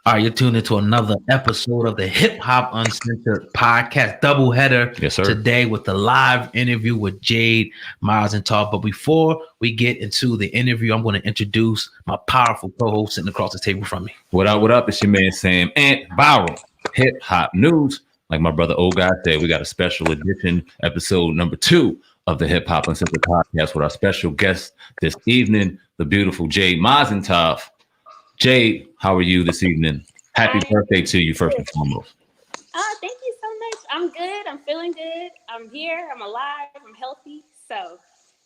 All right, you're tuned into another episode of the Hip Hop Uncensored podcast doubleheader. Yes, sir. Today with the live interview with Jade, Massentof. But before we get into the interview, I'm going to introduce my powerful co-host sitting across the table from me. What up? What up? It's your man Sam and Viral Hip Hop News. Like my brother old guy said, we got a special edition, episode number 2 of the Hip Hop Uncensored podcast with our special guest this evening, the beautiful Jade Massentof. Jade, how are you this evening? Happy birthday to you, first and foremost. Oh, thank you so much. I'm good. I'm feeling good. I'm here. I'm alive. I'm healthy. So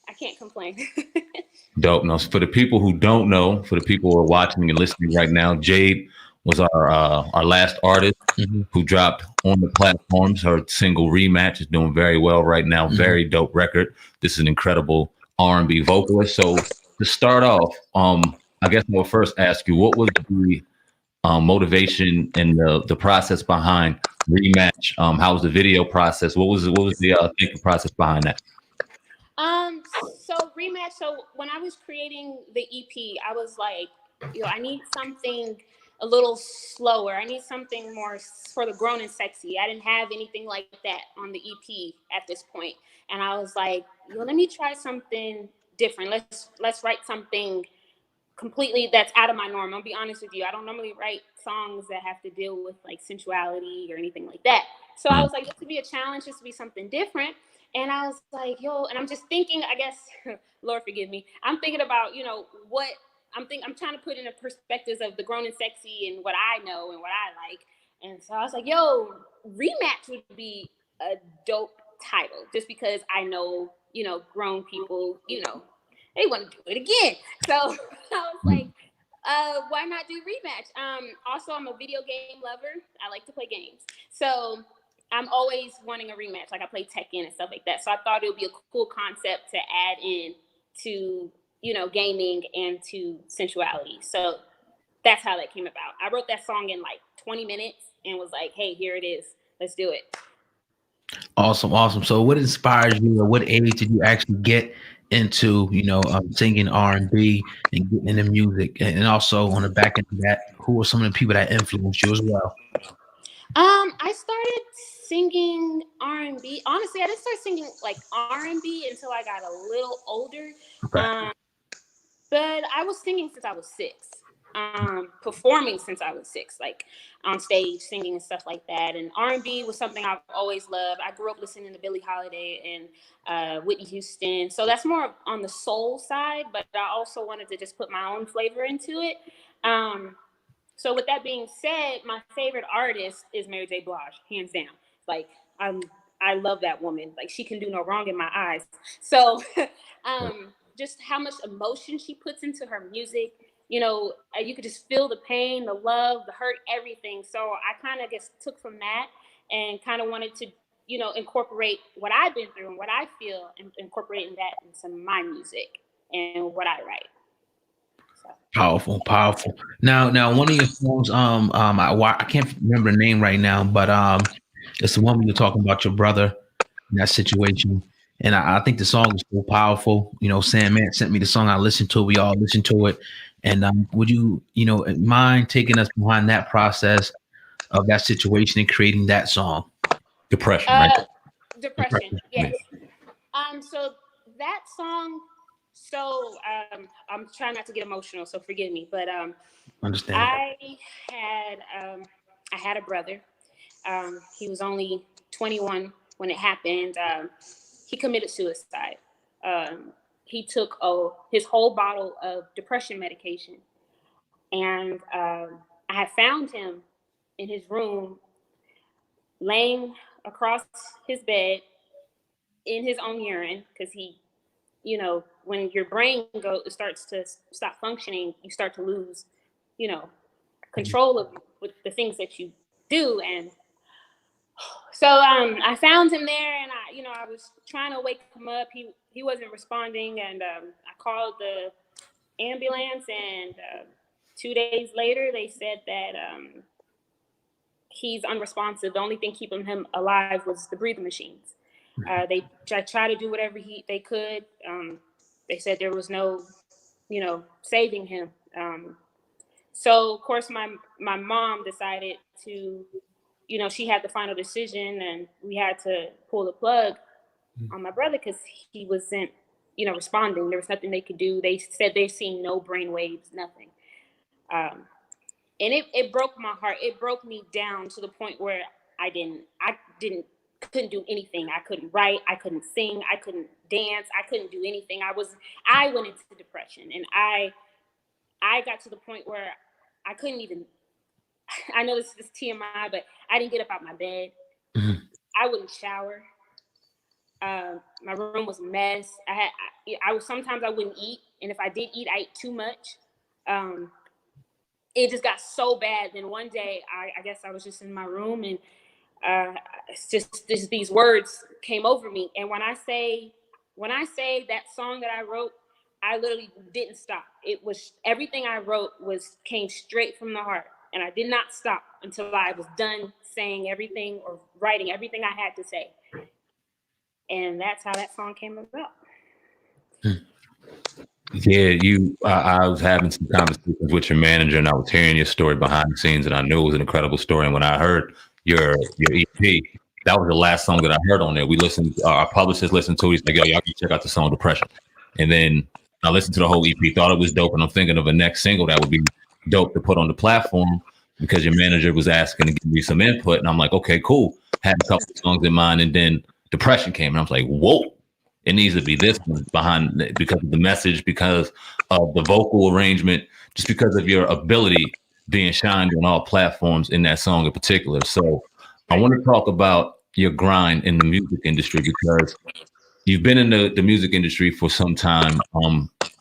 I can't complain. Dope. Now, for the people who don't know, for the people who are watching and listening right now, Jade was our last artist who dropped on the platforms. Her single Rematch is doing very well right now. Very dope record. This is an incredible R&B vocalist. So to start off, I guess I'll first ask you, what was the motivation and the process behind Rematch? How was the video process? What was the thinking process behind that? So Rematch. So when I was creating the EP, I was like, I need something a little slower. I need something more for the grown and sexy. I didn't have anything like that on the EP at this point, and I was like, let me try something different. Let's write something completely that's out of my norm. I'll be honest with you. I don't normally write songs that have to deal with like sensuality or anything like that. So I was like, this would be a challenge, this would be something different. And I was like, and I'm just thinking, I guess, Lord forgive me. I'm thinking about, what I'm trying to put in the perspectives of the grown and sexy and what I know and what I like. And so I was like, Rematch would be a dope title just because I know, grown people, they want to do it again. So I was like, why not do Rematch? Also, I'm a video game lover. I like to play games. So I'm always wanting a rematch. Like I play Tekken and stuff like that. So I thought it would be a cool concept to add in to, gaming and to sensuality. So that's how that came about. I wrote that song in like 20 minutes and was like, hey, here it is. Let's do it. Awesome. So what inspired you, or what age did you actually get into, singing R&B and getting into music? And also on the back end of that, who were some of the people that influenced you as well? I started singing R&B. Honestly, I didn't start singing like R&B until I got a little older. Okay. But I was singing since I was 6. Performing since I was 6, like on stage, singing and stuff like that. And R&B was something I've always loved. I grew up listening to Billie Holiday and Whitney Houston. So that's more on the soul side, but I also wanted to just put my own flavor into it. So with that being said, my favorite artist is J Blige, hands down. Like I love that woman. Like she can do no wrong in my eyes. So just how much emotion she puts into her music. You could just feel the pain, the love, the hurt, everything. So I kind of just took from that and kind of wanted to, incorporate what I've been through and what I feel and incorporating that into my music and what I write. So. Powerful. Now, one of your songs, I can't remember the name right now, but it's the one when you're talking about your brother in that situation. And I think the song is so powerful. Sandman sent me the song. I listened to it. We all listened to it. And would you, mind taking us behind that process of that situation and creating that song? Depression, right? Depression, yes. So that song. So I'm trying not to get emotional, so forgive me. But Understand. I had a brother. He was only 21 when it happened. He committed suicide. He took his whole bottle of depression medication. And I had found him in his room, laying across his bed in his own urine, because he, when your brain starts to stop functioning, you start to lose, control of with the things that you do. And so I found him there, and I was trying to wake him up. He wasn't responding, and I called the ambulance, and 2 days later they said that he's unresponsive. The only thing keeping him alive was the breathing machines. They tried to do whatever they could. They said there was no, saving him. So of course my mom decided to, you know, she had the final decision, and we had to pull the plug on my brother because he wasn't, you know, responding. There was nothing they could do. They said they've seen no brain waves, nothing. And it broke my heart. It broke me down to the point where I couldn't do anything. I couldn't write. I couldn't sing. I couldn't dance. I couldn't do anything. I went into depression, and I got to the point where I couldn't even, I know this is TMI, but I didn't get up out my bed. Mhm. I wouldn't shower. My room was a mess. Sometimes I wouldn't eat. And if I did eat, I ate too much. It just got so bad. Then one day, I guess I was just in my room, and it's just these words came over me. And when I say that song that I wrote, I literally didn't stop. It was everything I wrote came straight from the heart, and I did not stop until I was done saying everything or writing everything I had to say. And that's how that song came about. Yeah, I was having some conversations with your manager, and I was hearing your story behind the scenes, and I knew it was an incredible story. And when I heard your EP, that was the last song that I heard on there. We listened, our publicist listened to it. He's like, "Yo, y'all can check out the song Depression." And then I listened to the whole EP, thought it was dope, and I'm thinking of a next single that would be dope to put on the platform because your manager was asking to give me some input, and I'm like, "Okay, cool." Had a couple of songs in mind, and then Depression came, and I was like, "Whoa." It needs to be this one behind it because of the message, because of the vocal arrangement, just because of your ability being shined on all platforms in that song in particular. So I want to talk about your grind in the music industry because you've been in the music industry for some time.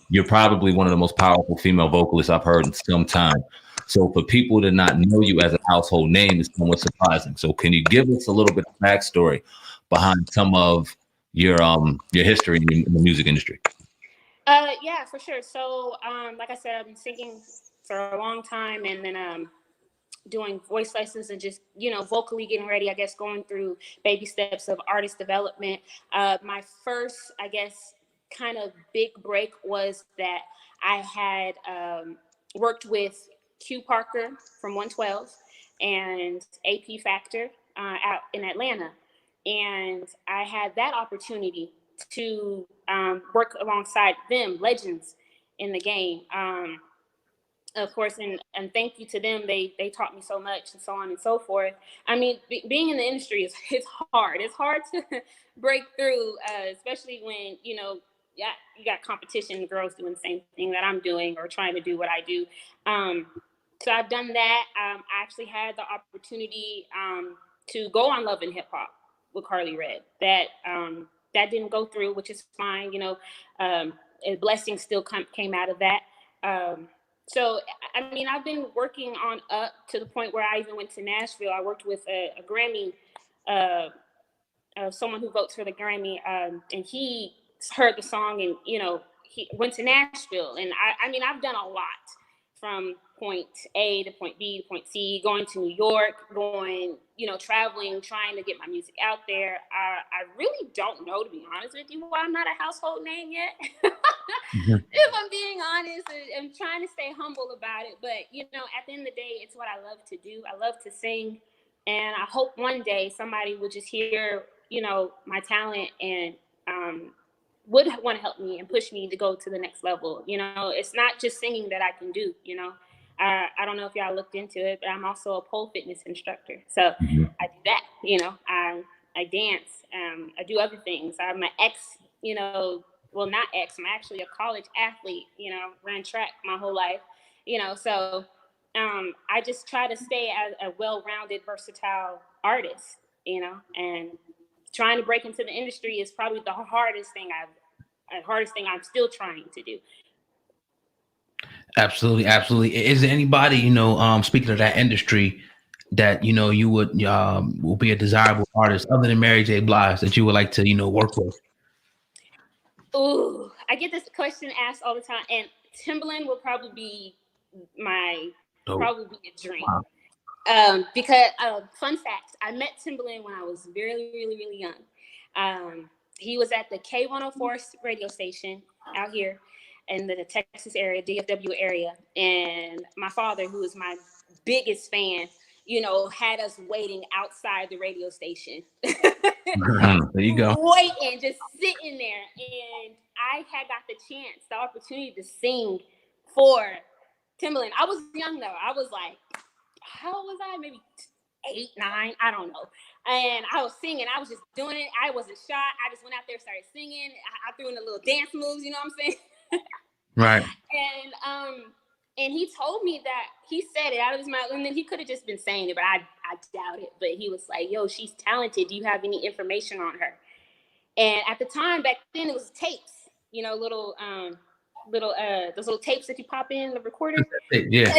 You're probably one of the most powerful female vocalists I've heard in some time. So for people to not know you as a household name is somewhat surprising. So can you give us a little bit of backstory behind some of your history in the music industry? Yeah, for sure. So, like I said, I've been singing for a long time, and then doing voice lessons and just, you know, vocally getting ready, I guess, going through baby steps of artist development. My first, I guess, kind of big break was that I had worked with Q Parker from 112 and AP Factor out in Atlanta. And I had that opportunity to work alongside them, legends in the game. Of course, and thank you to them. They taught me so much, and so on and so forth. I mean, being in the industry it's hard. It's hard to break through, especially when, you know, yeah, you got competition, girls doing the same thing that I'm doing or trying to do what I do. So I've done that. I actually had the opportunity to go on Love and Hip Hop with Carly Red. That didn't go through, which is fine. You know, a blessing still came out of that. So, I mean, I've been working on up to the point where I even went to Nashville. I worked with a Grammy, someone who votes for the Grammy, and he heard the song, and, you know, he went to Nashville. And I mean, I've done a lot from point A to point B to point C, going to New York, you know, traveling, trying to get my music out there. I really don't know, to be honest with you, why I'm not a household name yet. If I'm being honest, I'm trying to stay humble about it. But, you know, at the end of the day, it's what I love to do. I love to sing. And I hope one day somebody will just hear, you know, my talent and would want to help me and push me to go to the next level. You know, it's not just singing that I can do, you know. I don't know if y'all looked into it, but I'm also a pole fitness instructor. So I do that, you know. I dance. I do other things. I'm an ex, you know, well, not ex, I'm actually a college athlete, you know, ran track my whole life, you know. So I just try to stay as a well-rounded, versatile artist, you know, and trying to break into the industry is probably the hardest thing I'm still trying to do. Absolutely, absolutely. Is there anybody, you know, speaking of that industry, that, you know, you would will be a desirable artist other than Mary J. Blige that you would like to, you know, work with? Ooh, I get this question asked all the time, and Timbaland will probably be a dream. Wow. Because fun fact, I met Timbaland when I was really, really, really young. He was at the K104 radio station out here, in the Texas area, DFW area. And my father, who is my biggest fan, had us waiting outside the radio station. There you go. Waiting, just sitting there. And I had got the opportunity to sing for Timbaland. I was young though. I was like, how old was I? Maybe 8, 9, I don't know. And I was singing. I was just doing it. I wasn't shy. I just went out there, started singing. I threw in the little dance moves, you know what I'm saying? Right. And he told me that, he said it out of his mouth, and then he could have just been saying it, but I doubt it. But he was like, yo, she's talented. Do you have any information on her? And at the time, back then, it was tapes, little those little tapes that you pop in the recorder. Yeah.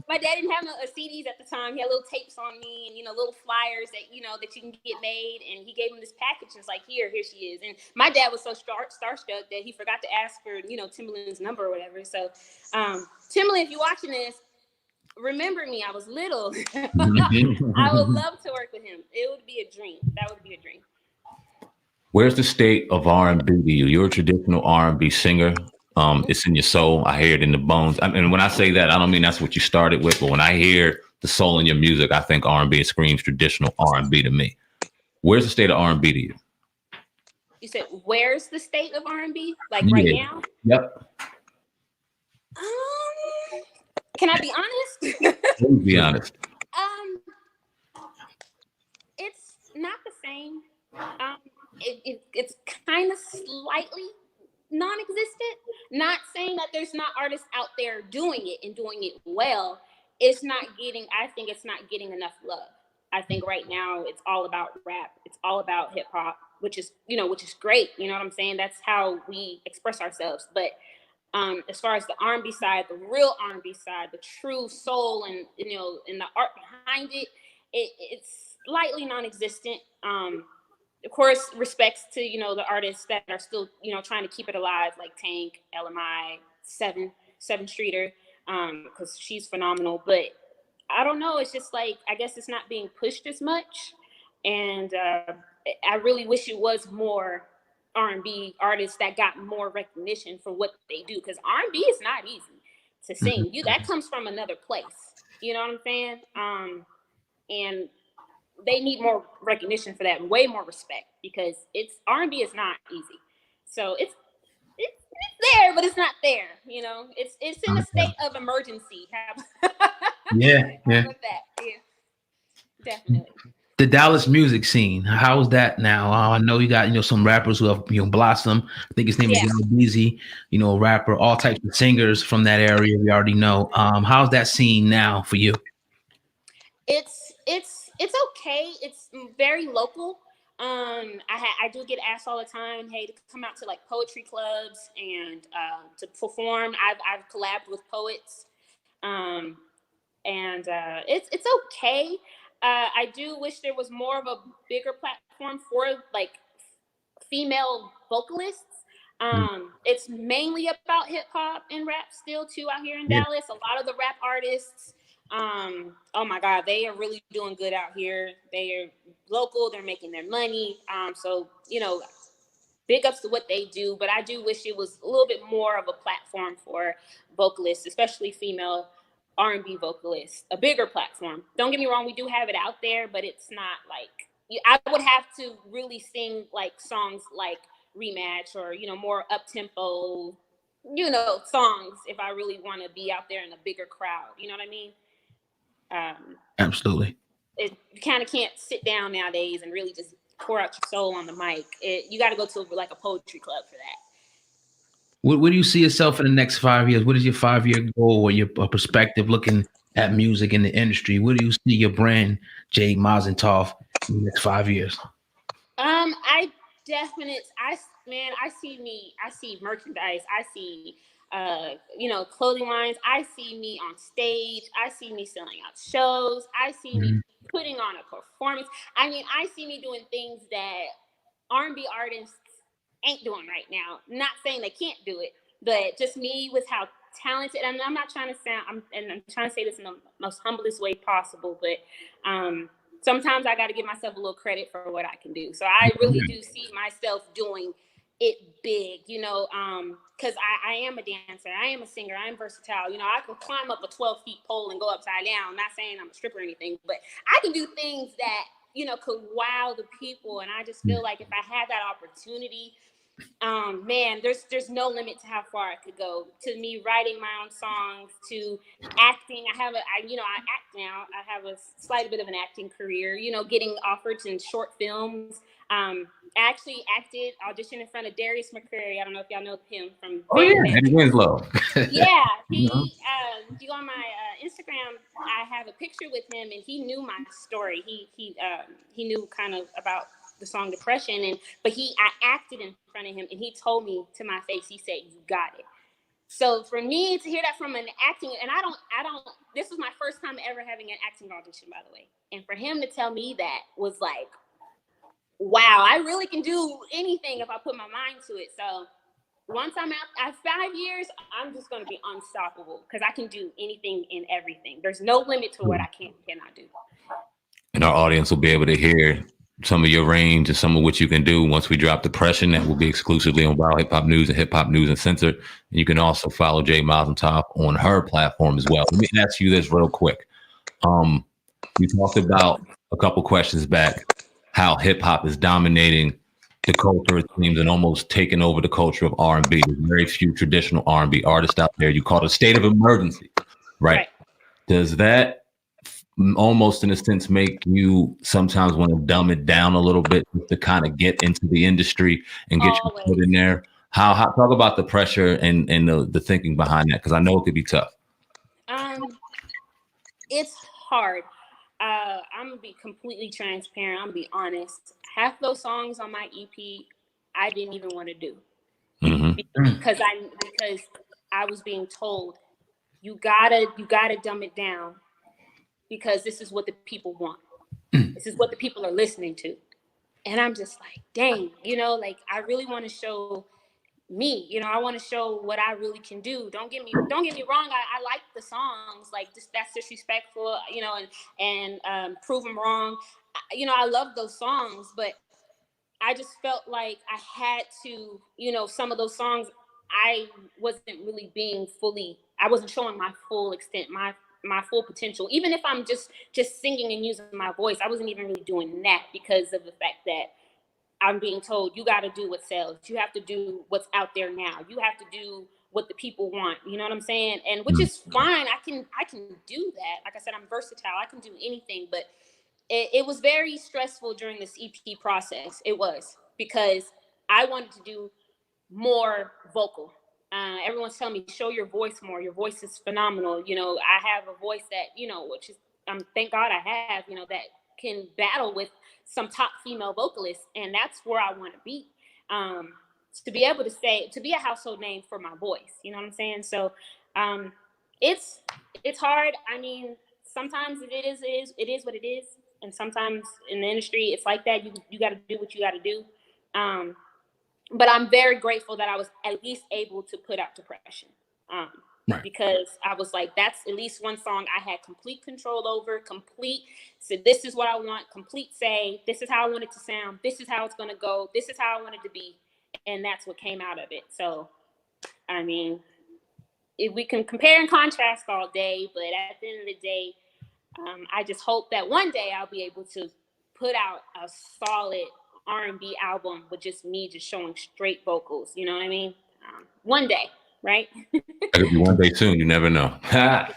My dad didn't have no CDs at the time. He had little tapes on me and, little flyers that, that you can get made. And he gave him this package and was like, here she is. And my dad was so starstruck that he forgot to ask for, Timbaland's number or whatever. So, Timbaland, if you're watching this, remember me. I was little. I would love to work with him. It would be a dream. That would be a dream. Where's the state of R&B to you? You're a traditional R&B singer. It's in your soul. I hear it in the bones. And when I say that, I don't mean that's what you started with, but when I hear the soul in your music, I think R&B screams traditional R&B to me. Where's the state of R&B to you? You said, where's the state of R&B? Like right now? Yep. Can I be honest? Please be honest. It's not the same. It's kind of slightly non-existent. Not saying that there's not artists out there doing it and doing it well. I think it's not getting enough love. I think right now it's all about rap. It's all about hip hop, which is great. You know what I'm saying? That's how we express ourselves. But as far as the R&B side, the real R&B side, the true soul and the art behind it, it's slightly non-existent. Of course, respects to, the artists that are still, trying to keep it alive, like Tank, LMI, Seven Streeter, because she's phenomenal. But I don't know. It's just like, I guess it's not being pushed as much. And I really wish it was more R&B artists that got more recognition for what they do, because R&B is not easy to sing. That comes from another place. You know what I'm saying? And they need more recognition for that, way more respect, because R&B is not easy. So it's there, but it's not there. It's in a state of emergency. Yeah. With that. Yeah, definitely. The Dallas music scene, how is that now? I know you got some rappers who have blossomed. I think his name is J Blige, a rapper, all types of singers from that area. We already know. How's that scene now for you? It's okay. It's very local. I do get asked all the time, hey, to come out to like poetry clubs and to perform. I've collabed with poets, and it's okay. I do wish there was more of a bigger platform for like female vocalists. It's mainly about hip hop and rap still too out here in Dallas. A lot of the rap artists, oh my God, they are really doing good out here. They are local, they're making their money. So, big ups to what they do, but I do wish it was a little bit more of a platform for vocalists, especially female R&B vocalists, a bigger platform. Don't get me wrong, we do have it out there, but it's not like, I would have to really sing like songs like Rematch or, more up-tempo, songs if I really want to be out there in a bigger crowd. You know what I mean? Absolutely. You kind of can't sit down nowadays and really just pour out your soul on the mic. You got to go to like a poetry club for that. Where do you see yourself in the next 5 years? What is your 5-year goal or your perspective looking at music in the industry? Where do you see your brand, Jade Massentof, in the next 5 years? I see merchandise. I see, clothing lines. I see me on stage. I see me selling out shows. I see me putting on a performance. I see me doing things that R&B artists ain't doing right now. Not saying they can't do it, but just me with how talented, and I'm not trying to sound, I'm trying to say this in the most humblest way possible, but sometimes I got to give myself a little credit for what I can do. So I really do see myself doing it big, because I am a dancer, I am a singer, I am versatile. You know, I can climb up a 12-foot pole and go upside down. I'm not saying I'm a stripper or anything, but I can do things that, you know, could wow the people. And I just feel like if I had that opportunity, man, there's no limit to how far I could go. To me writing my own songs, to acting. I act now. I have a slight bit of an acting career, you know, getting offered in short films. I actually auditioned in front of Darius McCrary. I don't know if y'all know him from Eddie Winslow. Yeah, he if you go on my Instagram, I have a picture with him, and he knew my story. He knew kind of about the song Depression, but I acted in front of him, and he told me to my face, he said, "You got it." So for me to hear that from an acting, and I don't, this was my first time ever having an acting audition, by the way. And for him to tell me that was like, wow, I really can do anything if I put my mind to it. So once I'm out at 5 years, I'm just going to be unstoppable because I can do anything and everything. There's no limit to what I cannot do. And our audience will be able to hear some of your range and some of what you can do once we drop Depression. That will be exclusively on Viral Hip Hop News and Hip Hop News Uncensored. And you can also follow Jade Massentof on her platform as well. Let me ask you this real quick. You talked about a couple questions back how hip hop is dominating the culture, it seems, and almost taking over the culture of R&B. There's very few traditional R&B artists out there. You call it a state of emergency, right? Does that almost in a sense make you sometimes want to dumb it down a little bit to kind of get into the industry and get your foot in there? How talk about the pressure and the thinking behind that, because I know it could be tough. It's hard. I'm gonna be completely transparent. I'm gonna be honest. Half those songs on my EP I didn't even want to do because I was being told you gotta dumb it down because this is what the people want. This is what the people are listening to. And I'm just like, dang, you know, like I really want to show me, you know, I want to show what I really can do. Don't get me wrong. I like the songs, like That's Disrespectful, you know, and Prove Them Wrong. You know, I love those songs, but I just felt like I had to, you know, some of those songs, I wasn't really I wasn't showing my full extent, my full potential. Even if I'm just singing and using my voice, I wasn't even really doing that because of the fact that I'm being told you got to do what sells. You have to do what's out there now. You have to do what the people want. You know what I'm saying? And which is fine. I can do that. Like I said, I'm versatile. I can do anything. But it was very stressful during this EP process. It was because I wanted to do more vocal. Everyone's telling me show your voice more. Your voice is phenomenal. You know, I have a voice that, you know, which is thank God I have, you know, that can battle with some top female vocalists, and that's where I want to be. To be able to be a household name for my voice, you know what I'm saying? So it's hard. I mean, sometimes it is what it is, and sometimes in the industry it's like that. You got to do what you got to do. But I'm very grateful that I was at least able to put out Depression. Because I was like, that's at least one song I had complete control over, so this is what I want, complete say, this is how I want it to sound, this is how it's going to go, this is how I want it to be. And that's what came out of it. So, I mean, if we can compare and contrast all day, but at the end of the day, I just hope that one day I'll be able to put out a solid R&B album with just me just showing straight vocals. You know what I mean? One day. Right? That could be one day soon. You never know. Yeah.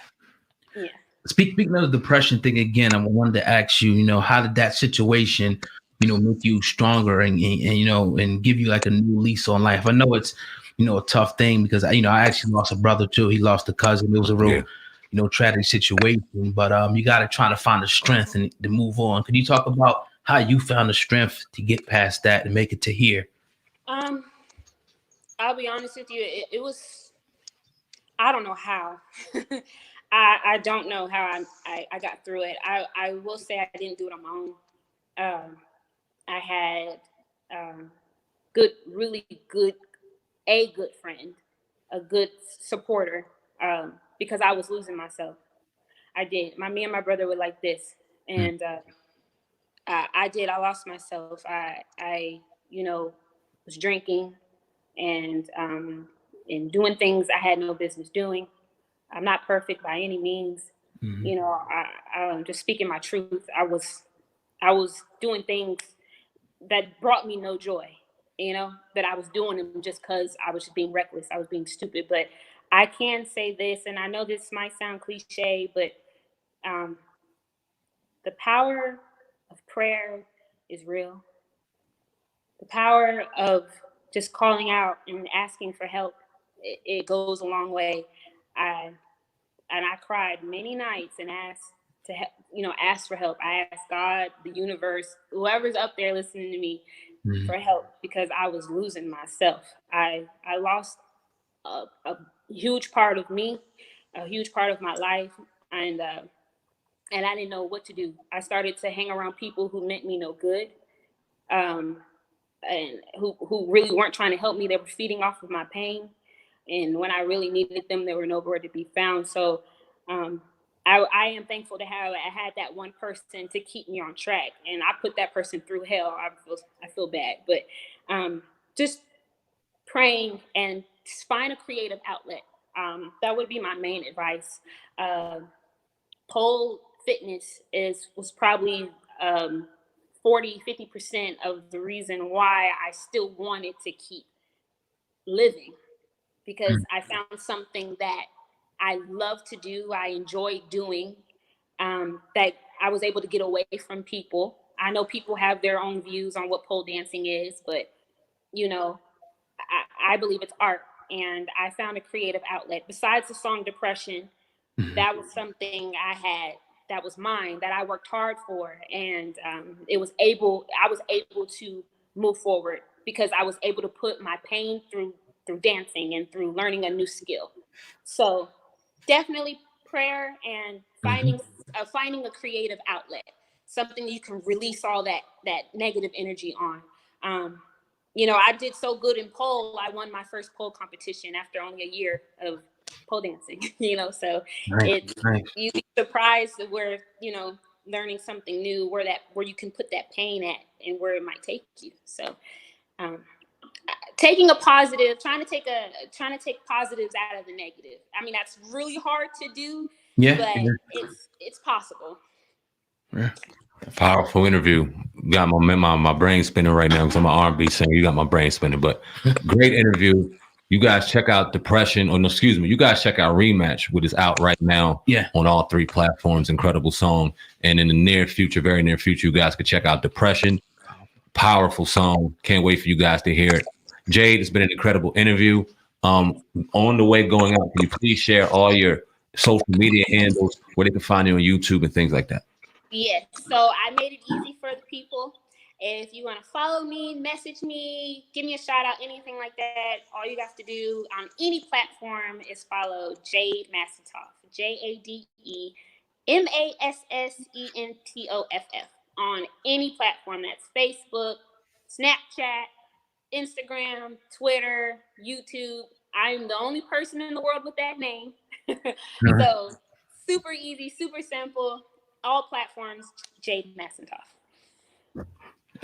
Speaking of the depression thing again, I wanted to ask you, you know, how did that situation, you know, make you stronger and you know, and give you like a new lease on life? I know it's, you know, a tough thing because, you know, I actually lost a brother too. He lost a cousin. It was a real, you know, tragic situation, but you got to try to find the strength and to move on. Could you talk about how you found the strength to get past that and make it to here? I'll be honest with you. It was, I don't know how. I don't know how I got through it. I will say I didn't do it on my own. I had really good friend, a good supporter, because I was losing myself. I did. Me and my brother were like this, and I lost myself. I you know, was drinking. And and doing things I had no business doing. I'm not perfect by any means. You know, I'm just speaking my truth. I was doing things that brought me no joy, you know, that I was doing them just because I was just being reckless. I was being stupid. But I can say this, and I know this might sound cliche, but the power of prayer is real. The power of just calling out and asking for help, it goes a long way. I cried many nights and asked to ask for help. I asked God, the universe, whoever's up there listening to me, for help, because I was losing myself. I lost a huge part of me, a huge part of my life, and I didn't know what to do. I started to hang around people who meant me no good, and who really weren't trying to help me. They were feeding off of my pain, and when I really needed them, they were nowhere to be found. So I am thankful to have I had that one person to keep me on track, and I put that person through hell. I feel bad, but just praying and find a creative outlet. That would be my main advice. Pole fitness was probably 40-50% of the reason why I still wanted to keep living, because I found something that I love to do, I enjoy doing, that I was able to get away from people. I know people have their own views on what pole dancing is, but you know, I believe it's art, and I found a creative outlet. Besides the song Depression, that was something I had that was mine, that I worked hard for, and I was able to move forward because I was able to put my pain through dancing and through learning a new skill. So definitely prayer and finding a creative outlet, something you can release all that negative energy on. You know, I did so good in pole. I won my first pole competition after only a year of pole dancing. You know, so Nice. you'd be surprised where, you know, learning something new, where you can put that pain at and where it might take you. So taking a positive, trying to take positives out of the negative. I mean, that's really hard to do, but it's possible. Yeah. Powerful interview. Got my brain spinning right now because I'm an R&B singer. You got my brain spinning, but great interview. You guys check out Depression, or no, excuse me. You guys check out Rematch, which is out right now on all 3 platforms. Incredible song. And in the near future, very near future, you guys could check out Depression. Powerful song. Can't wait for you guys to hear it. Jade, it's been an incredible interview. On the way going out, can you please share all your social media handles, where they can find you on YouTube and things like that? Yes. So I made it easy for the people. If you want to follow me, message me, give me a shout out, anything like that, all you have to do on any platform is follow Jade Massentof, JadeMassentoff, on any platform. That's Facebook, Snapchat, Instagram, Twitter, YouTube. I'm the only person in the world with that name. So super easy, super simple. All platforms, Jade Massentof.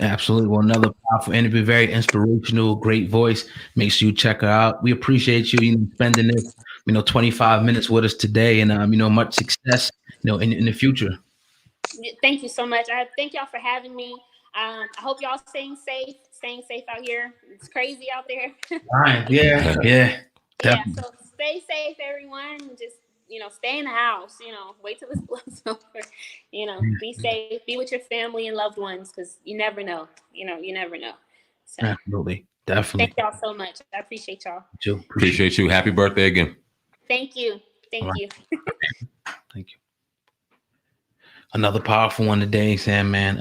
Absolutely. Well, another powerful interview, very inspirational, great voice. Make sure you check her out. We appreciate you, spending this, 25 minutes with us today, and much success, in the future. Thank you so much. I thank y'all for having me. I hope y'all staying safe out here. It's crazy out there. Right. Yeah. Yeah. So stay safe, everyone. Just stay in the house. Wait till this blows over. Be safe. Be with your family and loved ones, because you never know. You never know. So, absolutely, definitely. Thank y'all so much. I appreciate y'all. Appreciate you. Happy birthday again. Thank you. Thank you. Thank you. Another powerful one today, Sam, man.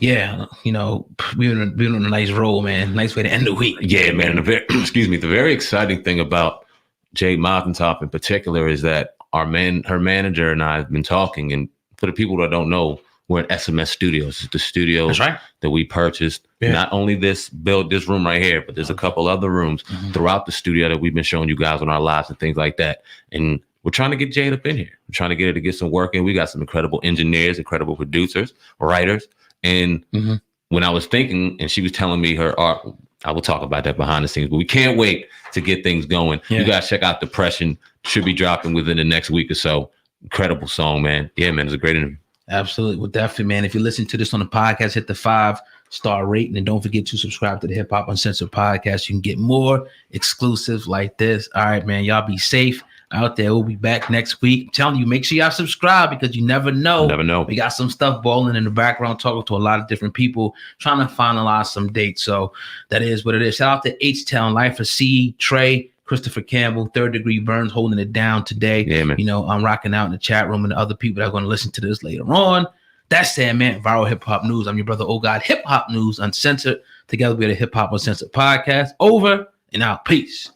We're on a nice roll, man. Nice way to end the week. Yeah, man. The very exciting thing about Jade Massentof in particular is that her manager and I have been talking, and for the people that don't know, we're at SMS Studios. It's the studio that we purchased. Yeah. Not only this room right here, but there's a couple other rooms throughout the studio that we've been showing you guys on our lives and things like that. And we're trying to get Jade up in here. We're trying to get her to get some work in. We got some incredible engineers, incredible producers, writers. And when I was thinking, and she was telling me her art, I will talk about that behind the scenes, but we can't wait to get things going. You guys check out Depression. Should be dropping within the next week or so. Incredible song, man. Yeah, man, it's a great interview. Absolutely. Well, definitely, man. If you listen to this on the podcast, hit the 5-star rating, and don't forget to subscribe to the Hip Hop Uncensored podcast. You can get more exclusives like this. All right, man. Y'all be safe out there. We'll be back next week. I'm telling you, make sure y'all subscribe because you never know. Never know. We got some stuff balling in the background, talking to a lot of different people, trying to finalize some dates. So that is what it is. Shout out to H-Town Life for C, Trey, Christopher Campbell, Third Degree Burns, holding it down today. Yeah, man. You know, I'm rocking out in the chat room and the other people that are going to listen to this later on. That's it, man. Viral Hip Hop News. I'm your brother, Oh God. Hip Hop News Uncensored. Together we are the Hip Hop Uncensored podcast. Over and out. Peace.